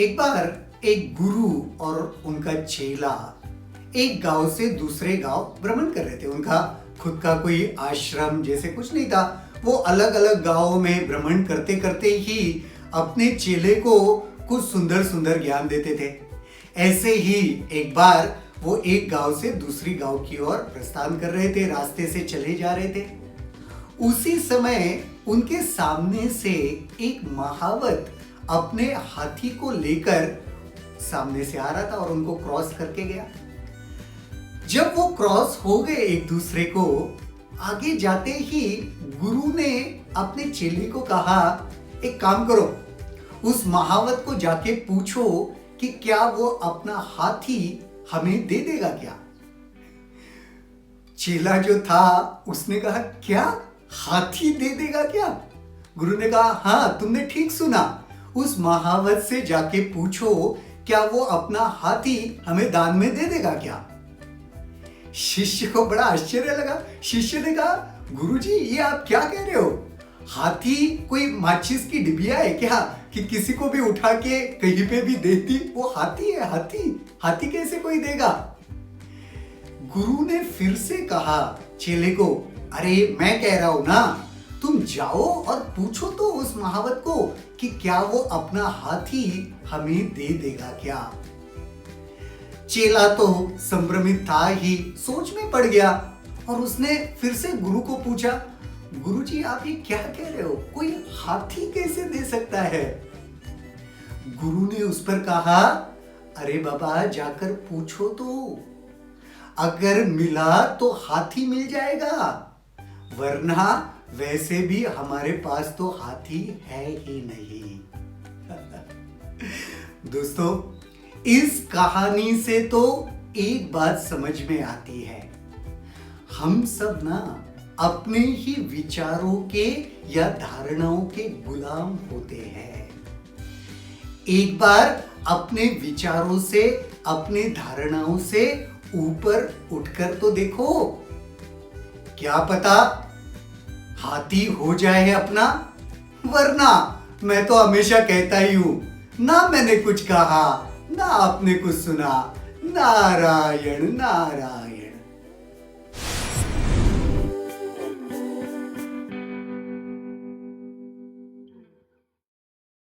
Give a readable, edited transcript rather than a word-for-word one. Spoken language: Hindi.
एक बार एक गुरु और उनका चेला एक गांव से दूसरे गांव भ्रमण कर रहे थे। उनका खुद का कोई आश्रम जैसे कुछ नहीं था। वो अलग अलग गांवों में भ्रमण करते करते ही अपने चेले को कुछ सुंदर सुंदर ज्ञान देते थे। ऐसे ही एक बार वो एक गांव से दूसरी गांव की ओर प्रस्थान कर रहे थे, रास्ते से चले जा रहे थे। उसी समय उनके सामने से एक महावत अपने हाथी को लेकर सामने से आ रहा था और उनको क्रॉस करके गया। जब वो क्रॉस हो गए एक दूसरे को, आगे जाते ही गुरु ने अपने चेले को कहा, एक काम करो, उस महावत को जाके पूछो कि क्या वो अपना हाथी हमें दे देगा क्या। चेला जो था उसने कहा, क्या हाथी दे देगा क्या? गुरु ने कहा, हाँ तुमने ठीक सुना, उस महावत से जाके पूछो क्या वो अपना हाथी हमें दान में दे देगा क्या। शिष्य को बड़ा आश्चर्य लगा। शिष्य ने कहा, गुरुजी ये आप क्या कह रहे हो? हाथी कोई माचिस की डिबिया है क्या कि किसी को भी उठा के कहीं पे भी देती? वो हाथी है, हाथी कैसे कोई देगा? गुरु ने फिर से कहा चेले को, अरे मैं कह रहा हूं ना, तुम जाओ और पूछो तो उस महावत को कि क्या वो अपना हाथी हमें दे देगा क्या। चेला तो संभ्रमित था ही, सोच में पड़ गया और उसने फिर से गुरु को पूछा, गुरुजी आप ये क्या कह रहे हो? कोई हाथी कैसे दे सकता है? गुरु ने उस पर कहा, अरे बाबा जाकर पूछो तो, अगर मिला तो हाथी मिल जाएगा, वरना वैसे भी हमारे पास तो हाथी है ही नहीं। दोस्तों, इस कहानी से तो एक बात समझ में आती है, हम सब ना अपने ही विचारों के या धारणाओं के गुलाम होते हैं। एक बार अपने विचारों से, अपने धारणाओं से ऊपर उठकर तो देखो, क्या पता हाथी हो जाए अपना। वरना मैं तो हमेशा कहता ही हूं, ना मैंने कुछ कहा ना आपने कुछ सुना। नारायण नारायण।